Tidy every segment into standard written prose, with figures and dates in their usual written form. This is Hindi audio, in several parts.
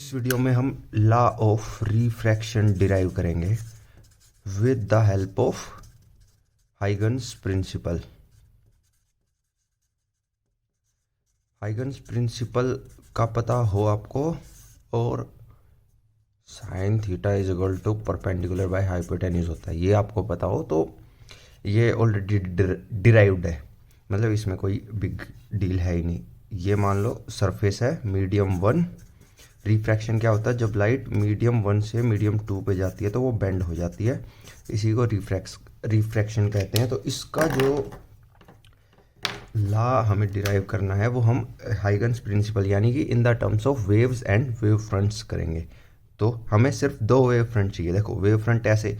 इस वीडियो में हम लॉ ऑफ रिफ्रैक्शन डिराइव करेंगे with the help of Huygens principle. Huygens principle का पता हो आपको, और sine theta is equal to perpendicular by hypotenuse होता है, ये आपको पता हो तो ये ऑलरेडी डिराइव्ड है, मतलब इसमें कोई बिग डील है ही नहीं। ये मान लो सरफेस है मीडियम वन। रिफ्रैक्शन क्या होता है? जब लाइट मीडियम वन से मीडियम टू पे जाती है तो वो बेंड हो जाती है, इसी को रिफ्रैक्शन कहते हैं। तो इसका जो लॉ हमें डिराइव करना है वो हम हाइगन्स प्रिंसिपल यानी कि in the terms of waves and wave fronts करेंगे। तो हमें सिर्फ दो वेव फ्रंट चाहिए। देखो वेव फ्रंट ऐसे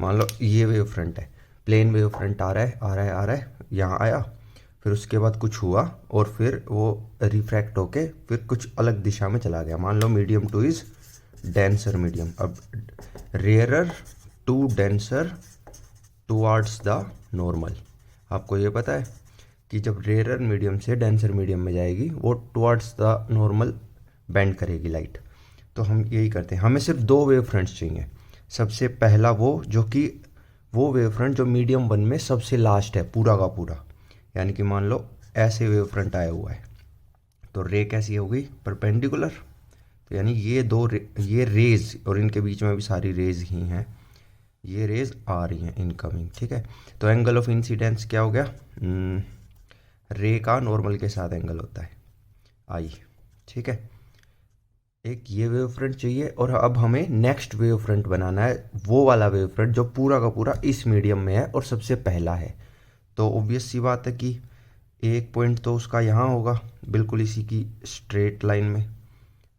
मान लो, ये वेव फ्रंट है, प्लेन वेव फ्रंट आ रहा है आ रहा है आ रहा है, यहाँ आया, फिर उसके बाद कुछ हुआ और फिर वो रिफ्रैक्ट होके फिर कुछ अलग दिशा में चला गया। मान लो medium two is denser medium, अब rarer to denser towards the normal. आपको ये पता है कि जब रेयरर मीडियम से डेंसर मीडियम में जाएगी वो टुवार्ड्स द नॉर्मल बेंड करेगी लाइट। तो हम यही करते हैं, हमें सिर्फ दो वेव फ्रंट्स चाहिए। सबसे पहला वो जो कि वो वेव फ्रंट जो मीडियम वन में सबसे लास्ट है पूरा का पूरा, यानी कि मान लो ऐसे वेव फ्रंट आया हुआ है तो रे कैसी होगी? परपेंडिकुलर। तो यानी ये ये रेज, और इनके बीच में भी सारी रेज ही हैं, ये रेज आ रही हैं इनकमिंग, ठीक है। तो एंगल ऑफ इंसिडेंस क्या हो गया? रे का नॉर्मल के साथ एंगल होता है आई, ठीक है। एक ये वेव फ्रंट चाहिए, और अब हमें नेक्स्ट वेव फ्रंट बनाना है, वो वाला वेव फ्रंट जो पूरा का पूरा इस मीडियम में है और सबसे पहला है। तो ऑब्वियस सी बात है कि एक पॉइंट तो उसका यहाँ होगा बिल्कुल इसी की स्ट्रेट लाइन में,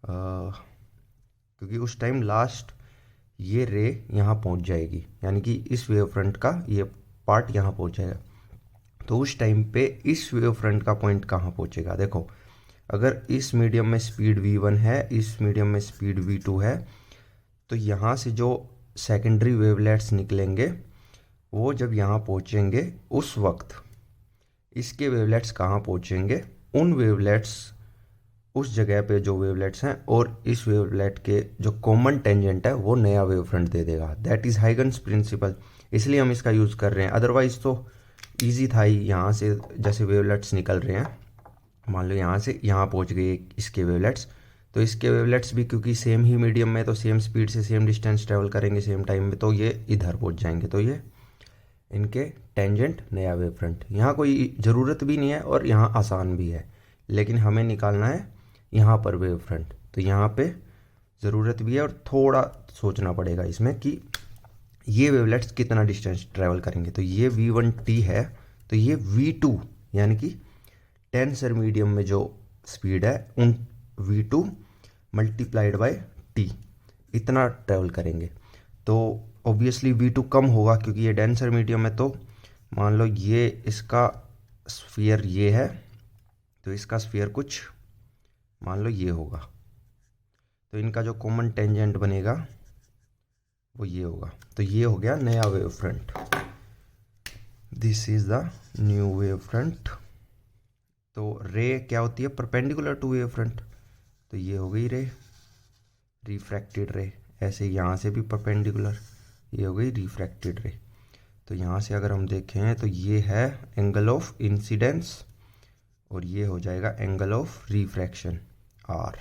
क्योंकि उस टाइम लास्ट ये रे यहाँ पहुँच जाएगी, यानी कि इस वेव फ्रंट का ये पार्ट यहाँ पहुँच जाएगा। तो उस टाइम पे इस वेव फ्रंट का पॉइंट कहाँ पहुँचेगा? देखो अगर इस मीडियम में स्पीड v1 है, इस मीडियम में स्पीड v2 है, तो यहाँ से जो सेकेंडरी वेवलेट्स निकलेंगे वो जब यहाँ पहुँचेंगे उस वक्त इसके वेवलेट्स कहाँ पहुँचेंगे? उन वेवलेट्स उस जगह पे जो वेवलेट्स हैं और इस वेवलेट के जो कॉमन टेंजेंट है वो नया वेव फ्रंट दे देगा। दैट इज़ हाइगन्स प्रिंसिपल, इसलिए हम इसका यूज़ कर रहे हैं। अदरवाइज़ तो ईजी था ही, यहाँ से जैसे वेवलेट्स निकल रहे हैं, मान लो यहाँ से यहाँ पहुँच गए इसके वेवलेट्स, तो इसके वेवलेट्स भी क्योंकि सेम ही मीडियम में तो सेम स्पीड से सेम डिस्टेंस ट्रेवल करेंगे सेम टाइम में, तो ये इधर पहुँच जाएंगे। तो ये इनके टेंजेंट नया वेव फ्रंट, यहाँ कोई ज़रूरत भी नहीं है और यहाँ आसान भी है, लेकिन हमें निकालना है यहाँ पर वेव फ्रंट। तो यहाँ पे ज़रूरत भी है और थोड़ा सोचना पड़ेगा इसमें कि ये वेवलेट्स कितना डिस्टेंस ट्रैवल करेंगे। तो ये v1t है, तो ये v2 यानी कि टेंसर मीडियम में जो स्पीड है उन v2 मल्टीप्लाइड बाय t इतना ट्रैवल करेंगे। तो ऑब्वियसली v2 कम होगा क्योंकि ये डेंसर मीडियम है। तो मान लो ये इसका स्फीयर ये है, तो इसका स्फीयर कुछ मान लो ये होगा, तो इनका जो कॉमन टेंजेंट बनेगा वो ये होगा। तो ये हो गया नया wave front, this is the new wave front. तो रे क्या होती है? परपेंडिकुलर टू वेव फ्रंट, तो ये हो गई रे, रिफ्रैक्टेड रे। ऐसे यहाँ से भी परपेंडिकुलर, ये हो गई रिफ्रैक्टेड रे। तो यहाँ से अगर हम देखें तो ये है एंगल ऑफ इंसिडेंस और ये हो जाएगा एंगल ऑफ रिफ्रैक्शन आर।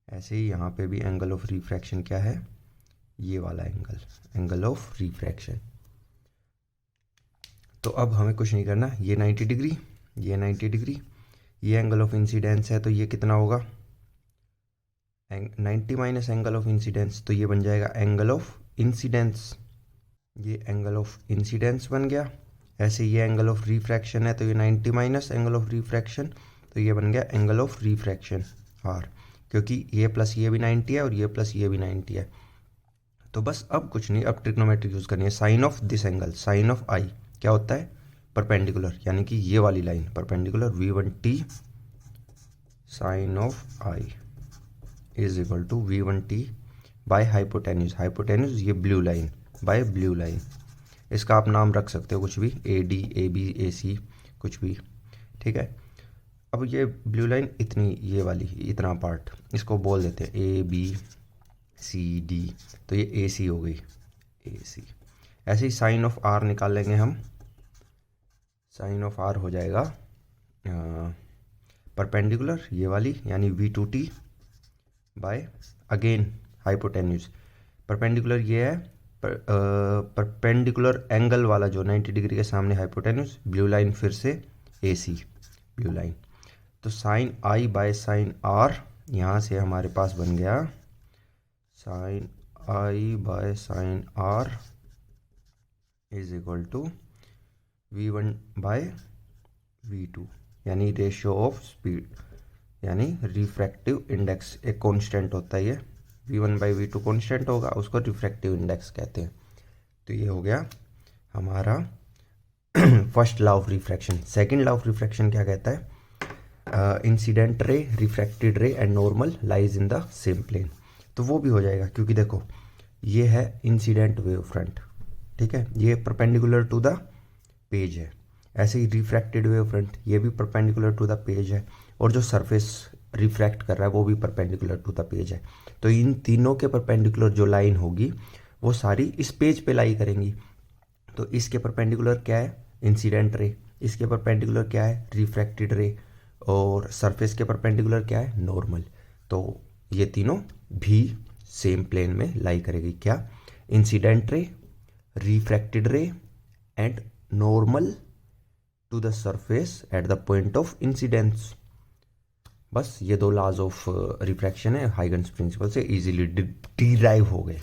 ऐसे ही यहाँ पे भी एंगल ऑफ रिफ्रैक्शन क्या है? ये वाला एंगल, एंगल ऑफ रिफ्रैक्शन। तो अब हमें कुछ नहीं करना, ये 90 डिग्री, ये 90 डिग्री, ये एंगल ऑफ इंसिडेंस है तो ये कितना होगा? 90 माइनस एंगल ऑफ इंसिडेंस, तो ये बन जाएगा एंगल ऑफ इंसिडेंस। ये एंगल ऑफ इंसिडेंस बन गया। ऐसे ये एंगल ऑफ रिफ्रैक्शन है तो ये 90 माइनस एंगल ऑफ रिफ्रैक्शन, तो ये बन गया एंगल ऑफ रिफ्रैक्शन आर, क्योंकि ये प्लस ये भी 90 है और ये प्लस ये भी 90 है। तो बस अब कुछ नहीं, अब ट्रिग्नोमेट्री यूज़ करनी है। Sine of this angle, sine of I क्या होता है? परपेंडिकुलर, यानी कि ये वाली line perpendicular v1t sine of I is equal to v1t by hypotenuse, hypotenuse ये blue line by blue line. इसका आप नाम रख सकते हो कुछ भी, ए डी ए बी ए सी कुछ भी, ठीक है। अब ये ब्लू लाइन इतनी, ये वाली इतना पार्ट, इसको बोल देते हैं ए बी सी डी, तो ये ए सी हो गई, ए सी। ऐसे ही साइन ऑफ आर निकाल लेंगे हम। साइन ऑफ आर हो जाएगा परपेंडिकुलर ये वाली, यानी V two T by again hypotenuse. Perpendicular ये है परपेंडिकुलर एंगल वाला जो 90 डिग्री के सामने हाइपोटेन्यूज, ब्लू लाइन फिर से ए सी ब्लू लाइन। तो sine I by sine R, यहाँ से हमारे पास बन गया sine I by sine R is equal to V1 by V2, यानी रेशियो ऑफ स्पीड, यानी रिफ्रैक्टिव इंडेक्स एक कांस्टेंट होता है ये, V1 बाई V2 कांस्टेंट होगा, उसको रिफ्रैक्टिव इंडेक्स कहते हैं। तो ये हो गया हमारा first law of refraction. Second law of refraction क्या कहता है? Incident ray, refracted ray and normal lies in the same plane. तो वो भी हो जाएगा, क्योंकि देखो ये है इंसिडेंट वेव फ्रंट, ठीक है, ये परपेंडिकुलर टू द पेज है। ऐसे ही रिफ्रैक्टेड वेव फ्रंट, ये भी परपेंडिकुलर टू द पेज है, और जो सरफेस रिफ्रैक्ट कर रहा है वो भी परपेंडिकुलर टू द पेज है। तो इन तीनों के परपेंडिकुलर जो लाइन होगी वो सारी इस पेज पे लाई करेंगी। तो इसके परपेंडिकुलर क्या है? इंसिडेंट रे। इसके परपेंडिकुलर क्या है? रिफ्रैक्टेड रे। और सरफेस के परपेंडिकुलर क्या है? नॉर्मल। तो ये तीनों भी सेम प्लेन में लाई करेगी। क्या? Incident ray, refracted ray and normal to the surface at the point of incidence. बस ये दो लॉज ऑफ रिफ्रैक्शन है हाइगन्स प्रिंसिपल से इजीली डिराइव हो गए।